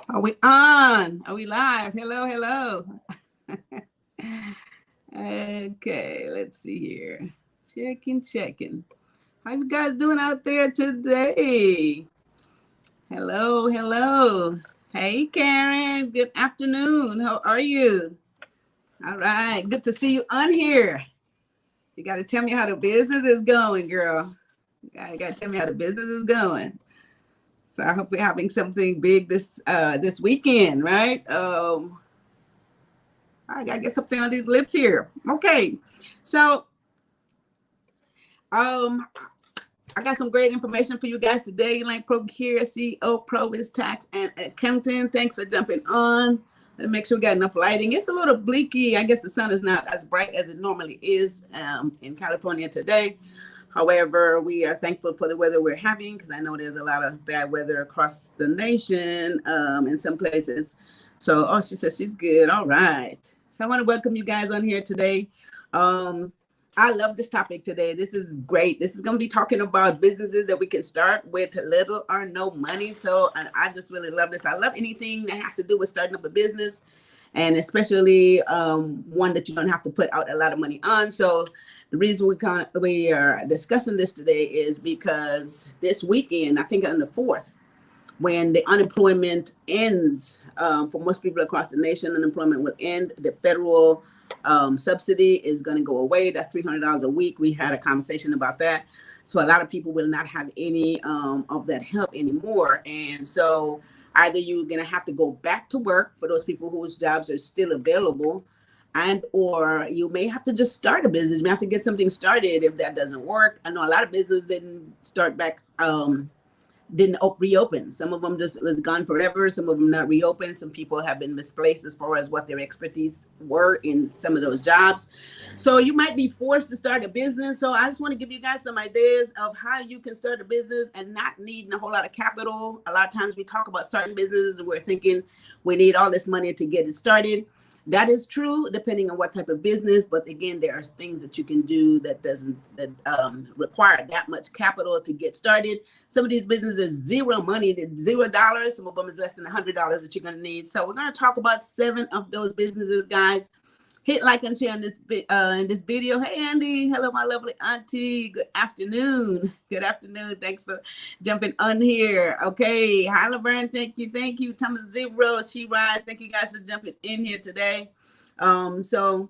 Are we on? Are we live? Hello, hello. Okay, let's see here. Checking. How you guys doing out there today? Hello. Hey, Karen. Good afternoon. How are you? All right. Good to see you on here. You got to tell me how the business is going, girl. You got to tell me how the business is going. So I hope we're having something big this weekend, right? I gotta get something on these lips here. Okay, so I got some great information for you guys today. Elaine here, CEO, PROBY'S Tax and Accounting. Thanks for jumping on. Let's make sure we got enough lighting. It's a little bleaky. I guess the sun is not as bright as it normally is in California today. However, we are thankful for the weather we're having because I know there's a lot of bad weather across the nation in some places. So, she says she's good. All right. So I want to welcome you guys on here today. I love this topic today. This is great. This is going to be talking about businesses that we can start with little or no money. So I just really love this. I love anything that has to do with starting up a business, and especially one that you don't have to put out a lot of money on. So the reason we are discussing this today is because this weekend, I think on the 4th, when the unemployment ends for most people across the nation, unemployment will end. The federal subsidy is going to go away. That's $300 a week. We had a conversation about that. So a lot of people will not have any of that help anymore. And so either you're going to have to go back to work for those people whose jobs are still available, and or you may have to just start a business. You may have to get something started if that doesn't work. I know a lot of businesses didn't start back, didn't reopen. Some of them just was gone forever. Some of them not reopened. Some people have been misplaced as far as what their expertise were in some of those jobs. So you might be forced to start a business. So I just want to give you guys some ideas of how you can start a business and not needing a whole lot of capital. A lot of times we talk about starting businesses and we're thinking we need all this money to get it started. That is true depending on what type of business, but again, there are things that you can do that doesn't require that much capital to get started. Some of these businesses, zero money, $0. Some of them is less than $100 that you're going to need. So we're going to talk about 7 of those businesses, guys. Hit like and share in this video. Hey, Andy. Hello, my lovely auntie. Good afternoon. Good afternoon. Thanks for jumping on here. Okay. Hi, Laverne. Thank you. Thank you. Thomas Zero. She Rise. Thank you guys for jumping in here today. So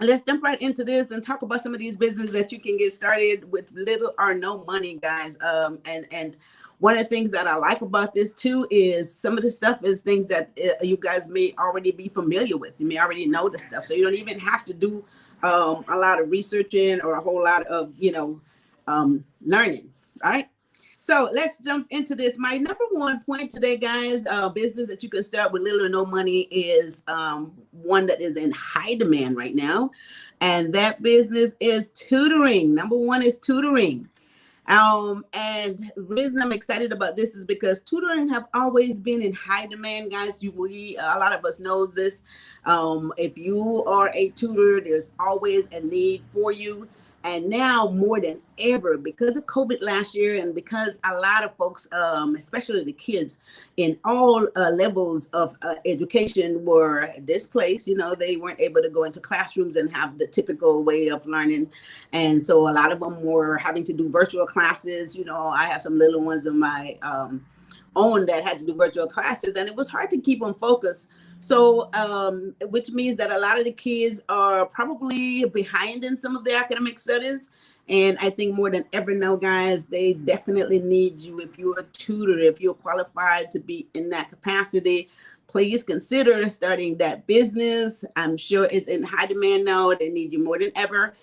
let's jump right into this and talk about some of these businesses that you can get started with little or no money, guys. And one of the things that I like about this too is some of the stuff is things that you guys may already be familiar with. You may already know the stuff, so you don't even have to do a lot of researching or a whole lot of learning. Right? So let's jump into this. My number 1 point today, guys, business that you can start with little or no money is one that is in high demand right now, and that business is tutoring. Number 1 is tutoring. And the reason I'm excited about this is because tutoring have always been in high demand, guys. A lot of us knows this. If you are a tutor, there's always a need for you. And now more than ever, because of COVID last year, and because a lot of folks, especially the kids in all levels of education, were displaced. They weren't able to go into classrooms and have the typical way of learning. And so a lot of them were having to do virtual classes. I have some little ones of my own that had to do virtual classes, and it was hard to keep them focused. So, which means that a lot of the kids are probably behind in some of their academic studies. And I think more than ever now, guys, they definitely need you. If you're a tutor, if you're qualified to be in that capacity, please consider starting that business. I'm sure it's in high demand now. They need you more than ever,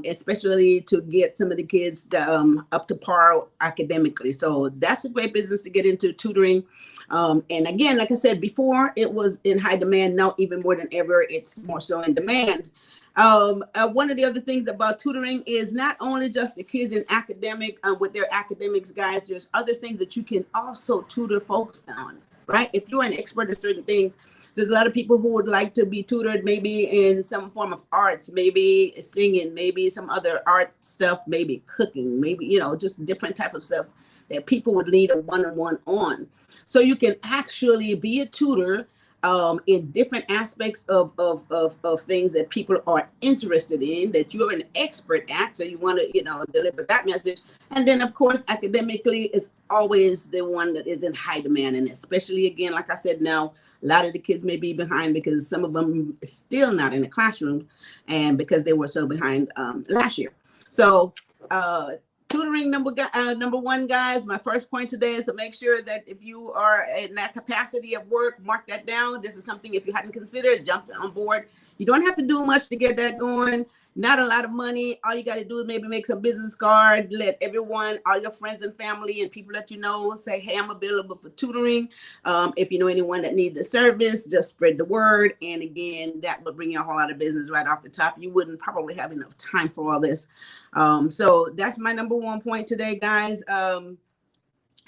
especially to get some of the kids up to par academically. So that's a great business to get into, tutoring. And again, like I said before, it was in high demand. Now, even more than ever, it's more so in demand. One of the other things about tutoring is not only just the kids in academic with their academics, guys. There's other things that you can also tutor folks on, right? If you're an expert at certain things, there's a lot of people who would like to be tutored, maybe in some form of arts, maybe singing, maybe some other art stuff, maybe cooking, maybe, just different type of stuff that people would need a one-on-one on. So you can actually be a tutor in different aspects of things that people are interested in, that you're an expert at. So you want to, deliver that message. And then, of course, academically is always the one that is in high demand. And especially, again, like I said, now, a lot of the kids may be behind because some of them are still not in the classroom and because they were so behind last year. So, tutoring number 1, guys, my first point today is to make sure that if you are in that capacity of work, mark that down. This is something, if you hadn't considered, jump on board. You don't have to do much to get that going. Not a lot of money. All you got to do is maybe make some business card, let everyone, all your friends and family and people that you know, say, hey, I'm available for tutoring. If you know anyone that needs the service, just spread the word. And again, that would bring you a whole lot of business right off the top. You wouldn't probably have enough time for all this. So that's my number 1 point today, guys.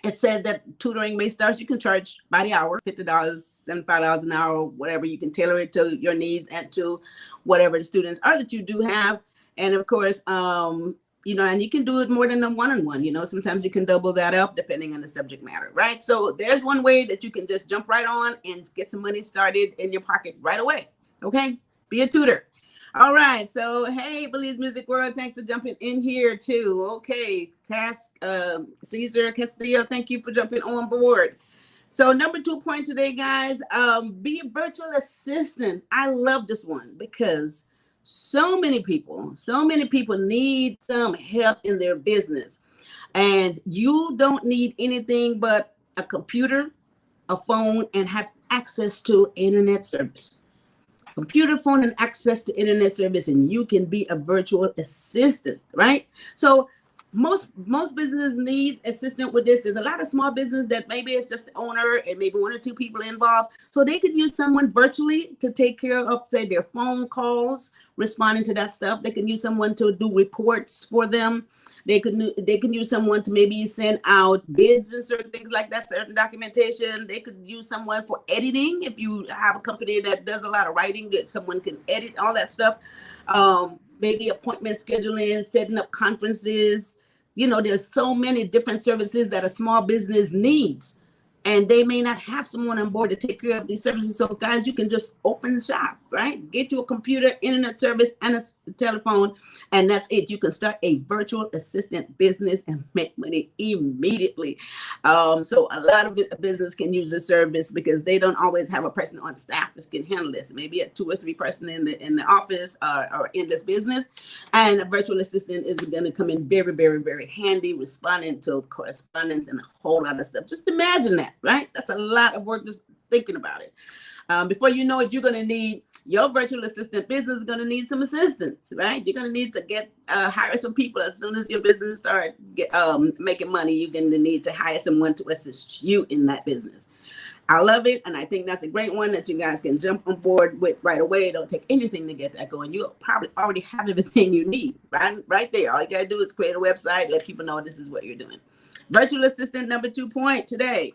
It said that tutoring may start, you can charge by the hour, $50, $75 an hour, whatever. You can tailor it to your needs and to whatever the students are that you do have. And of course, and you can do it more than a one-on-one. Sometimes you can double that up depending on the subject matter, right? So there's one way that you can just jump right on and get some money started in your pocket right away. Okay, be a tutor. All right, so hey, Belize Music World, thanks for jumping in here too. Okay, Caesar Castillo, thank you for jumping on board. So number 2 point today, guys, be a virtual assistant. I love this one because so many people need some help in their business, and you don't need anything but a computer, a phone, and have access to internet service. Computer, phone, and access to internet service, and you can be a virtual assistant, right? So most business needs assistant with this. There's a lot of small business that maybe it's just the owner and maybe 1 or 2 people involved. So they could use someone virtually to take care of, say, their phone calls, responding to that stuff. They can use someone to do reports for them. They can use someone to maybe send out bids and certain things like that, certain documentation. They could use someone for editing. If you have a company that does a lot of writing, that someone can edit all that stuff. Maybe appointment scheduling, setting up conferences. There's so many different services that a small business needs. And they may not have someone on board to take care of these services. So guys, you can just open shop, right? Get you a computer, internet service, and a telephone, and that's it. You can start a virtual assistant business and make money immediately. So a lot of business can use this service because they don't always have a person on staff that can handle this. Maybe a 2 or 3 person in the office or in this business. And a virtual assistant is going to come in very, very, very handy, responding to correspondence and a whole lot of stuff. Just imagine that. Right? That's a lot of work just thinking about it. Before you know it, you're going to need your virtual assistant business is going to need some assistance, right? You're going to need to hire some people as soon as your business start making money. You're going to need to hire someone to assist you in that business. I love it, and I think that's a great one that you guys can jump on board with right away. It don't take anything to get that going. You probably already have everything you need, right there. All you got to do is create a website, let people know this is what you're doing. Virtual assistant number 2 point today.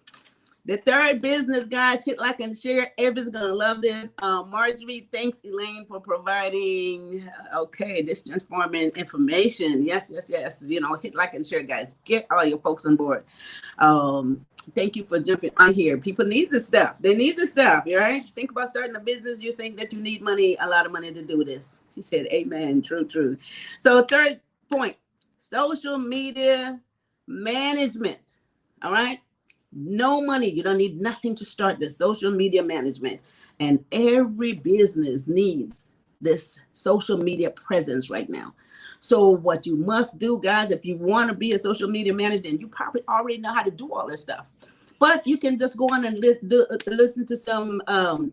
The third business, guys, hit like and share. Everybody's going to love this. Marjorie, thanks, Elaine, for providing, this transforming information. Yes. Hit like and share, guys. Get all your folks on board. Thank you for jumping on here. People need this stuff. They need this stuff, right? Think about starting a business. You think that you need money, a lot of money to do this. She said, amen, true. So third point, social media management, all right? No money. You don't need nothing to start this social media management. And every business needs this social media presence right now. So what you must do, guys, if you want to be a social media manager, and you probably already know how to do all this stuff, but you can just go on and listen to some, some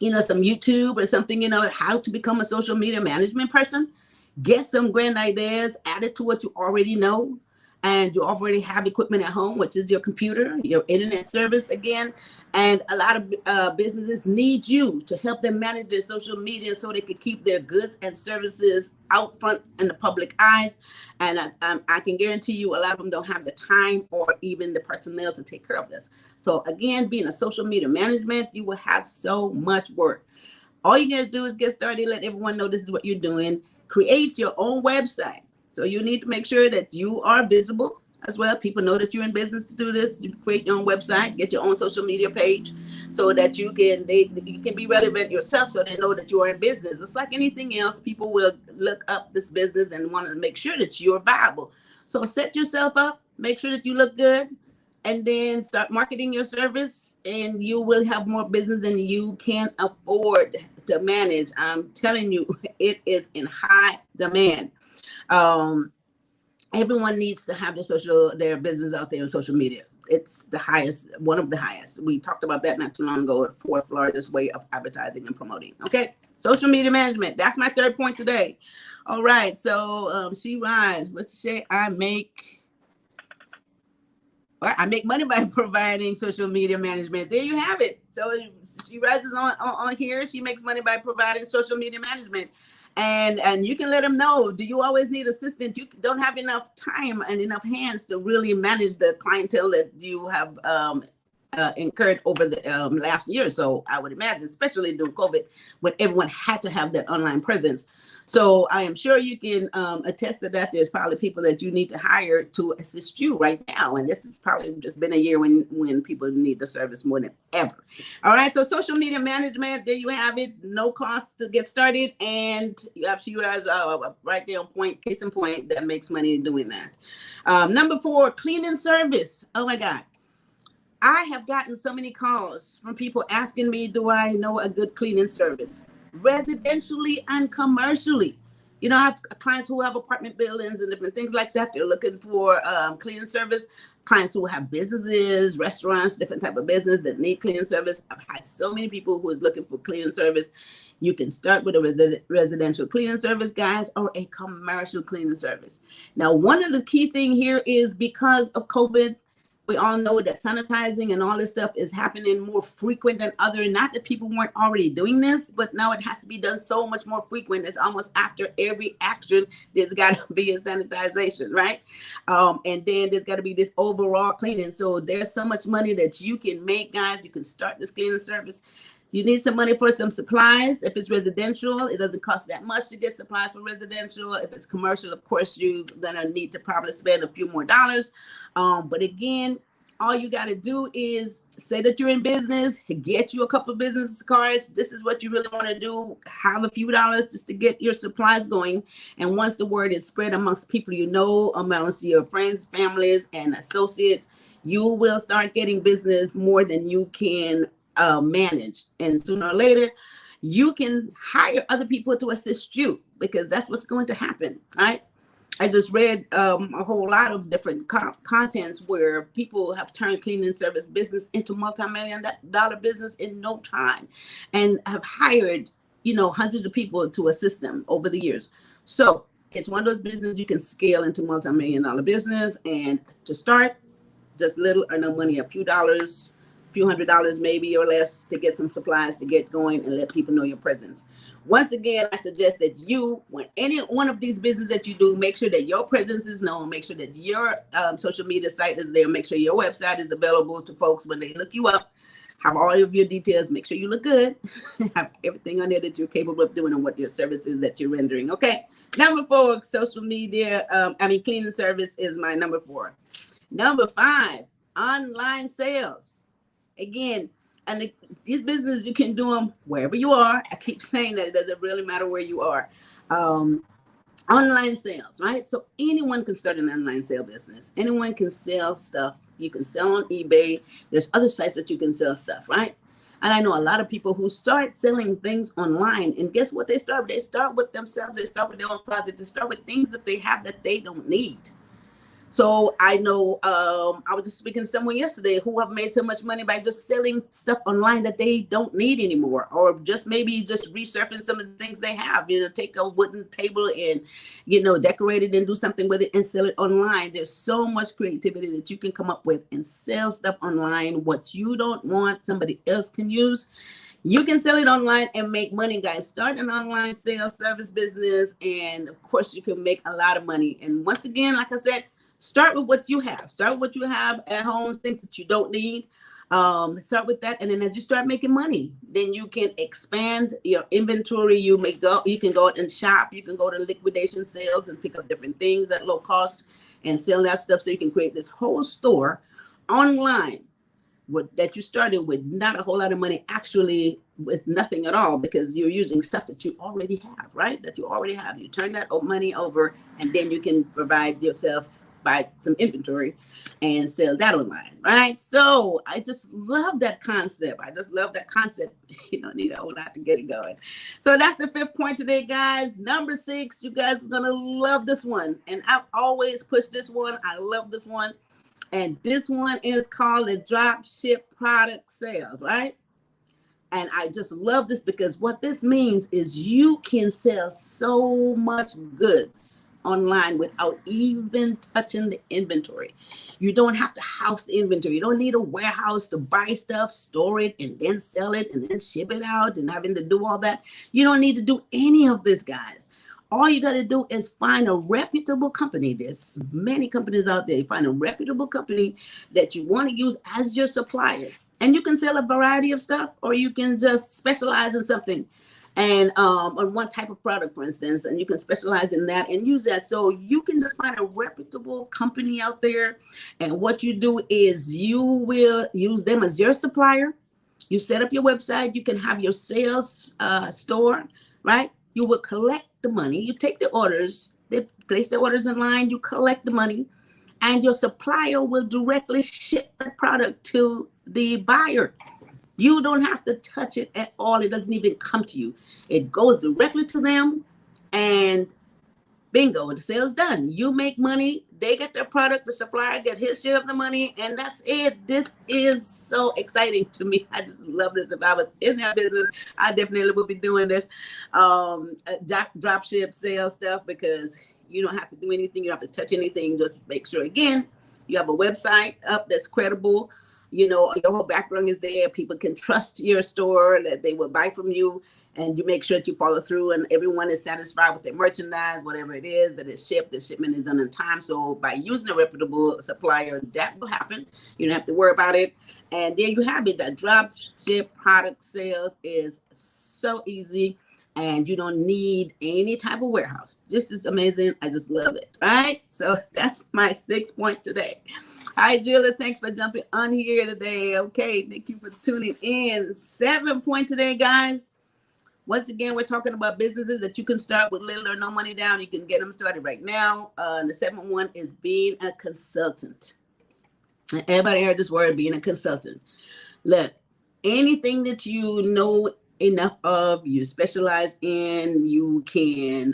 YouTube or something, how to become a social media management person. Get some grand ideas, add it to what you already know. And you already have equipment at home, which is your computer, your internet service again. And a lot of businesses need you to help them manage their social media so they can keep their goods and services out front in the public eyes. And I can guarantee you a lot of them don't have the time or even the personnel to take care of this. So again, being a social media management, you will have so much work. All you got to do is get started, let everyone know this is what you're doing. Create your own website. So you need to make sure that you are visible as well. People know that you're in business to do this. You create your own website, get your own social media page so that you can be relevant yourself so they know that you are in business. It's like anything else. People will look up this business and want to make sure that you're viable. So set yourself up, make sure that you look good, and then start marketing your service, and you will have more business than you can afford to manage. I'm telling you, it is in high demand. Everyone needs to have their business out there on social media. It's the highest, one of the highest. We talked about that not too long ago, 4th largest way of advertising and promoting. Okay, social media management. That's my third point today. All right, so she rise. What's she say? I make money by providing social media management. There you have it. So she rises on here. She makes money by providing social media management. And you can let them know, do you always need assistance? You don't have enough time and enough hands to really manage the clientele that you have incurred over the last year. So I would imagine, especially during COVID, when everyone had to have that online presence. So I am sure you can attest to that. There's probably people that you need to hire to assist you right now. And this has probably just been a year when people need the service more than ever. All right. So social media management, there you have it. No cost to get started. And you have Shiraz right there on point, case in point, that makes money doing that. Number 4, cleaning service. Oh my God. I have gotten so many calls from people asking me, do I know a good cleaning service? Residentially and commercially. I have clients who have apartment buildings and different things like that. They're looking for cleaning service. Clients who have businesses, restaurants, different type of business that need cleaning service. I've had so many people who is looking for cleaning service. You can start with a residential cleaning service, guys, or a commercial cleaning service. Now, one of the key thing here is because of COVID, We all know that sanitizing and all this stuff is happening more frequent than other. Not that people weren't already doing this, but now it has to be done so much more frequent. It's almost after every action, there's got to be a sanitization, right? And then there's got to be this overall cleaning. So there's so much money that you can make, guys. You can start this cleaning service. You need some money for some supplies. If it's residential, it doesn't cost that much to get supplies for residential. If it's commercial, of course, you're gonna need to probably spend a few more dollars. But again, all you got to do is say that you're in business, get you a couple of business cards. This is what you really want to do. Have a few dollars just to get your supplies going. And once the word is spread amongst people you know, amongst your friends, families, and associates, you will start getting business more than you can manage. And sooner or later, you can hire other people to assist you, because that's what's going to happen, right? I just read a whole lot of different contents where people have turned cleaning service business into multi-million-dollar business in no time, and have hired, you know, hundreds of people to assist them over the years. So it's one of those businesses you can scale into multi-million-dollar business. And to start, just little or no money, a few dollars, few $100 maybe or less, to get some supplies to get going and let people know your presence. Once again, I suggest that you, when any one of these businesses that you do, make sure that your presence is known, make sure that your social media site is there, make sure your website is available to folks when they look you up, have all of your details, make sure you look good, have everything on there that you're capable of doing and what your service is that you're rendering. Okay, number 4, social media, cleaning service is my number 4. Number 5, online sales. Again, and these businesses, you can do them wherever you are. I keep saying that it doesn't really matter where you are. Online sales, right? So anyone can start an online sale business. Anyone can sell stuff. You can sell on eBay. There's other sites that you can sell stuff, right? And I know a lot of people who start selling things online, and guess what they start with? They start with themselves. They start with their own closet. They start with things that they have that they don't need. So I know I was just speaking to someone yesterday who have made so much money by just selling stuff online that they don't need anymore, or just maybe just resurfacing some of the things they have, you know, take a wooden table and, you know, decorate it and do something with it and sell it online. There's so much creativity that you can come up with and sell stuff online. What you don't want, somebody else can use. You can sell it online and make money, guys. Start an online sales service business, and of course you can make a lot of money. And once again, like I said, start with what you have. Start with what you have at home, things that you don't need. Start with that, and then as you start making money, then you can expand your inventory. You can go out and shop. You can go to liquidation sales and pick up different things at low cost and sell that stuff. So you can create this whole store online that you started with not a whole lot of money, actually with nothing at all, because you're using stuff that you already have, right? That you already have. You turn that money over, and then you can provide yourself, buy some inventory and sell that online, right? So I just love that concept. You don't need a whole lot to get it going. So that's the 5th point today, guys. Number 6, you guys are gonna love this one. And I've always pushed this one. I love this one. And this one is called the drop ship product sales, right? And I just love this, because what this means is you can sell so much goods online without even touching the inventory. You don't have to house the inventory. You don't need a warehouse to buy stuff, store it, and then sell it, and then ship it out, and having to do all that. You don't need to do any of this, guys. All you got to do is find a reputable company. There's many companies out there. You find a reputable company that you want to use as your supplier. And you can sell a variety of stuff, or you can just specialize in something, and on one type of product, for instance, and you can specialize in that and use that. So you can just find a reputable company out there, and what you do is you will use them as your supplier. You set up your website. You can have your sales store, right? You will collect the money. You take the orders. They place the orders in line. You collect the money, and your supplier will directly ship the product to the buyer. You don't have to touch it at all. It doesn't even come to you. It goes directly to them, and bingo, the sale's done. You make money. They get their product. The supplier get his share of the money, and that's it. This is so exciting to me. I just love this. If I was in that business, I definitely would be doing this drop ship sales stuff, because you don't have to do anything. You don't have to touch anything. Just make sure, again, You have a website up that's credible. You know, your whole background is there. People can trust your store, that they will buy from you, and you make sure that you follow through and everyone is satisfied with their merchandise, whatever it is, that is shipped, the shipment is done in time. So by using a reputable supplier, that will happen. You don't have to worry about it. And there you have it. That drop ship product sales is so easy, and you don't need any type of warehouse. This is amazing. I just love it. Right? So that's my 6 point today. Hi, Julia. Thanks for jumping on here today. Okay, thank you for tuning in. 7 point today, guys. Once again, we're talking about businesses that you can start with little or no money down. You can get them started right now. The 7th one is being a consultant. Everybody heard this word, being a consultant. Look, anything that you know enough of, you specialize in, you can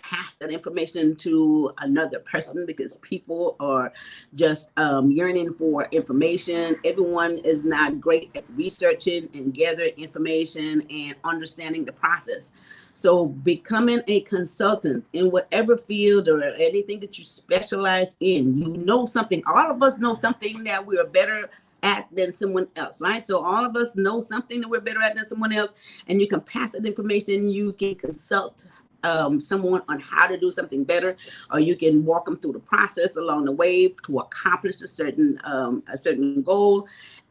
pass that information to another person, because people are just yearning for information. Everyone is not great at researching and gathering information and understanding the process. So becoming a consultant in whatever field or anything that you specialize in, you know something. All of us know something that we are better at than someone else, right? So all of us know something that we're better at than someone else, and you can pass that information. You can consult someone on how to do something better, or you can walk them through the process along the way to accomplish a certain goal.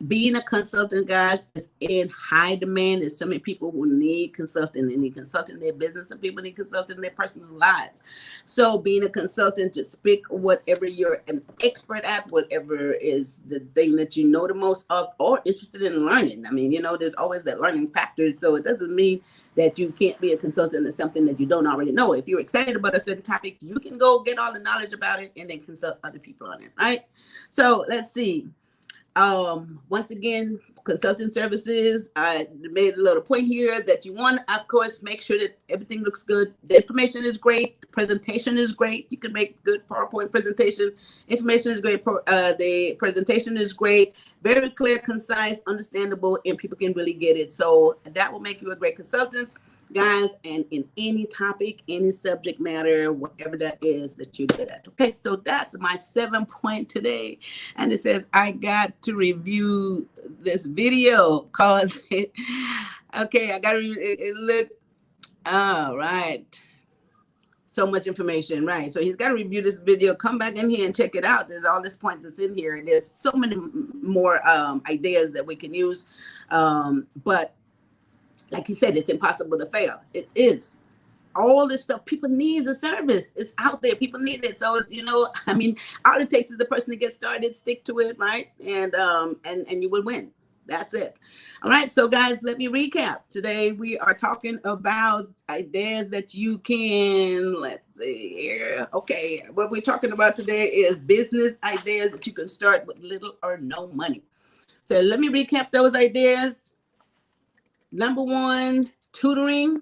Being a consultant, guys, is in high demand. There's so many people who need consulting. They need consulting in their business, and people need consulting in their personal lives. So being a consultant, just pick whatever you're an expert at, whatever is the thing that you know the most of or interested in learning. I mean, you know, there's always that learning factor. So it doesn't mean that you can't be a consultant in something that you don't already know. If you're excited about a certain topic, you can go get all the knowledge about it and then consult other people on it, right? So let's see. Once again, consulting services, I made a little point here that you want, of course, make sure that everything looks good. The information is great. The presentation is great. You can make good PowerPoint presentation. Information is great. The presentation is great. Very clear, concise, understandable, and people can really get it. So that will make you a great consultant, guys, and in any topic, any subject matter, whatever that is that you're good at. Okay, so that's my 7 point today. And it says, I got to review this video because, okay, I got to review it. Look, all right. So much information, right? So he's got to review this video, come back in here and check it out. There's all this point that's in here. And there's so many more ideas that we can use. But like he said, it's impossible to fail. It is. All this stuff, people need a service. It's out there. People need it. So, you know, I mean, all it takes is the person to get started, stick to it, right? And you will win. That's it. All right. So, guys, let me recap. Today, we are talking about ideas that you can, let's see here. Okay. What we're talking about today is business ideas that you can start with little or no money. So let me recap those ideas. Number 1, tutoring,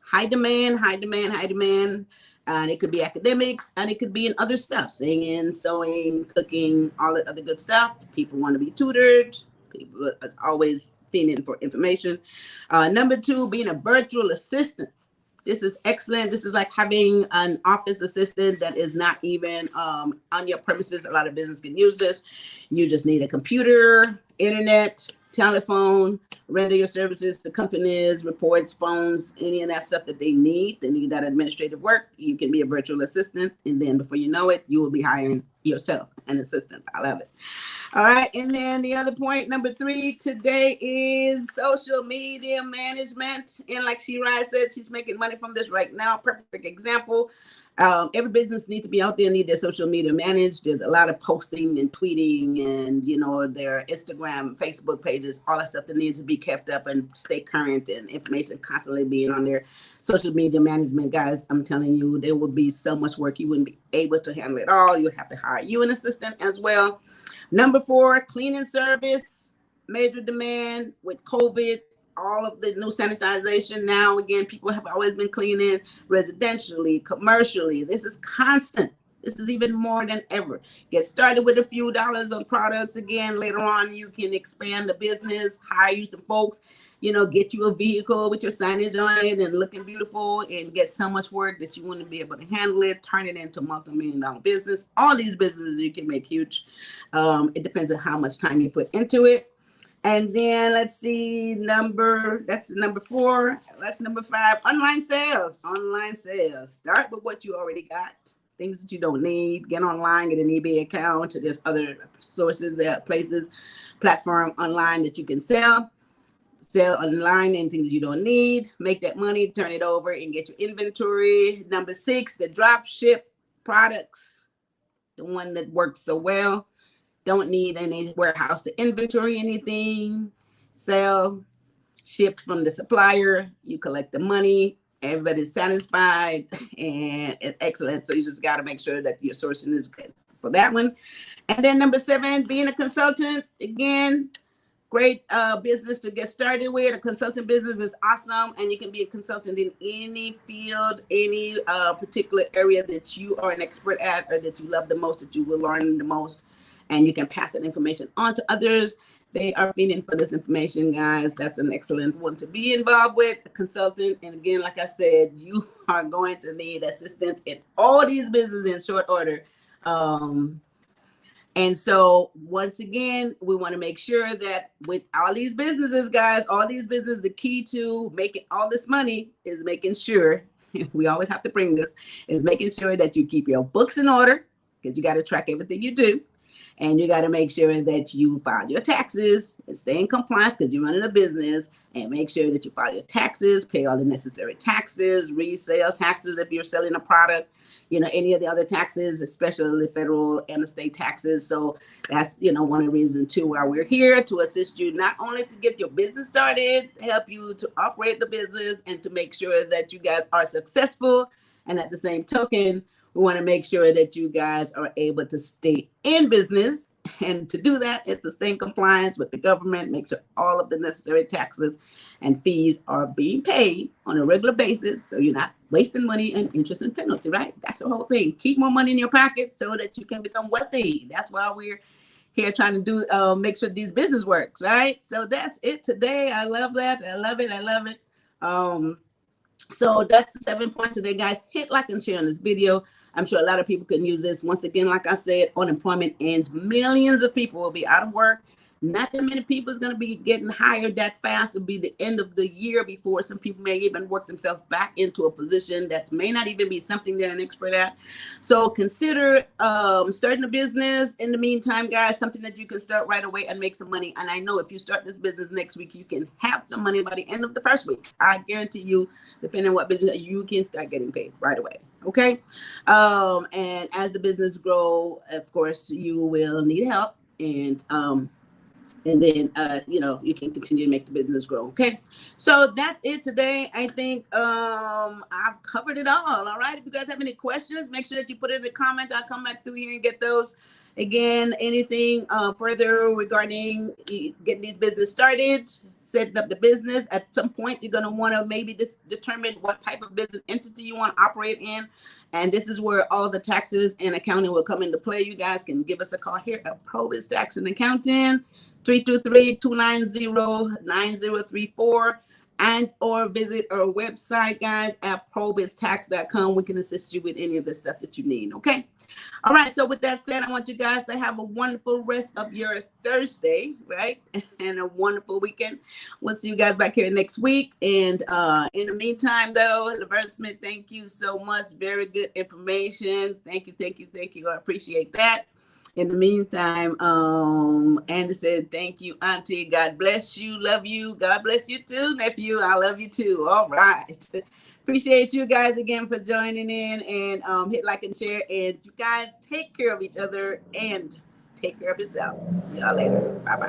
high demand, high demand, high demand. And it could be academics, and it could be in other stuff, singing, sewing, cooking, all that other good stuff. People want to be tutored. People are always feeding for information. Number 2, being a virtual assistant. This is excellent. This is like having an office assistant that is not even on your premises. A lot of business can use this. You just need a computer, internet, telephone, render your services to companies, reports, phones, any of that stuff that they need. They need that administrative work. You can be a virtual assistant, and then before you know it, you will be hiring yourself an assistant. I love it. All right, and then the other point, number 3 today is social media management. And like Shirai said, she's making money from this right now. Perfect example. Every business needs to be out there, need their social media managed. There's a lot of posting and tweeting and, you know, their Instagram, Facebook pages, all that stuff that needs to be kept up and stay current, and information constantly being on their social media management. Guys, I'm telling you, there will be so much work. You wouldn't be able to handle it all. You would have to hire you an assistant as well. Number 4, cleaning service, major demand with COVID. All of the new sanitization now, again, people have always been cleaning residentially, commercially. This is constant. This is even more than ever. Get started with a few dollars on products. Again, later on, you can expand the business, hire you some folks. get you a vehicle with your signage on it and looking beautiful, and get so much work that you want to be able to handle it, turn it into multi-million-dollar business. All these businesses you can make huge. It depends on how much time you put into it. And then let's see, that's number 4. That's number 5, online sales. Online sales. Start with what you already got. Things that you don't need. Get online, get an eBay account. There's other sources, places, platform online that you can sell online, anything that you don't need. Make that money, turn it over, and get your inventory. Number 6, the drop ship products, the one that works so well. Don't need any warehouse to inventory anything. Sell, shipped from the supplier. You collect the money. Everybody's satisfied, and it's excellent. So you just got to make sure that your sourcing is good for that one. And then number 7, being a consultant. Again, great business to get started with. A consultant business is awesome, and you can be a consultant in any field, any particular area that you are an expert at, or that you love the most, that you will learn the most, and you can pass that information on to others. They are feeding for this information, guys. That's an excellent one to be involved with, a consultant. And again, like I said, you are going to need assistance in all these businesses in short order. And so once again, we want to make sure that with all these businesses, guys, the key to making all this money is making sure, we always have to bring this, is making sure that you keep your books in order, because you got to track everything you do. And you got to make sure that you file your taxes and stay in compliance, because you're running a business, and make sure that you file your taxes, pay all the necessary taxes, resale taxes if you're selling a product, any of the other taxes, especially federal and the state taxes. So that's, one of the reasons too why we're here, to assist you, not only to get your business started, help you to operate the business, and to make sure that you guys are successful. And at the same token, we want to make sure that you guys are able to stay in business. And to do that is to stay in compliance with the government, make sure all of the necessary taxes and fees are being paid on a regular basis, so you're not wasting money and interest and penalty, right? That's the whole thing. Keep more money in your pocket so that you can become wealthy. That's why we're here trying to do make sure these business works, right? So that's it today. I love that. I love it. So that's the 7 points today, guys. Hit like and share on this video. I'm sure a lot of people can use this. Once again, like I said, unemployment ends. Millions of people will be out of work. Not that many people is going to be getting hired that fast. It'll be the end of the year before some people may even work themselves back into a position that may not even be something they're an expert at. So consider starting a business in the meantime, guys, something that you can start right away and make some money. And I know if you start this business next week, you can have some money by the end of the first week. I guarantee you, depending on what business, you can start getting paid right away. Okay. And as the business grow, of course, you will need help, and then you can continue to make the business grow. Okay, so that's it today. I think I've covered it all. All right, if you guys have any questions, make sure that you put it in the comment. I'll come back through here and get those. Again, anything further regarding getting these business started, setting up the business. At some point, you're going to want to maybe determine what type of business entity you want to operate in. And this is where all the taxes and accounting will come into play. You guys can give us a call here at PROBY'S Tax and Accounting, 323-290-9034. And or visit our website, guys, at PROBY'Stax.com. We can assist you with any of the stuff that you need. Okay. All right. So with that said, I want you guys to have a wonderful rest of your Thursday, right? And a wonderful weekend. We'll see you guys back here next week. And in the meantime, though, Laverne Smith, thank you so much. Very good information. Thank you. I appreciate that. In the meantime, Andy said, thank you, Auntie. God bless you. Love you. God bless you too, nephew. I love you too. All right. Appreciate you guys again for joining in, and hit like and share. And you guys take care of each other and take care of yourself. See y'all later. Bye-bye.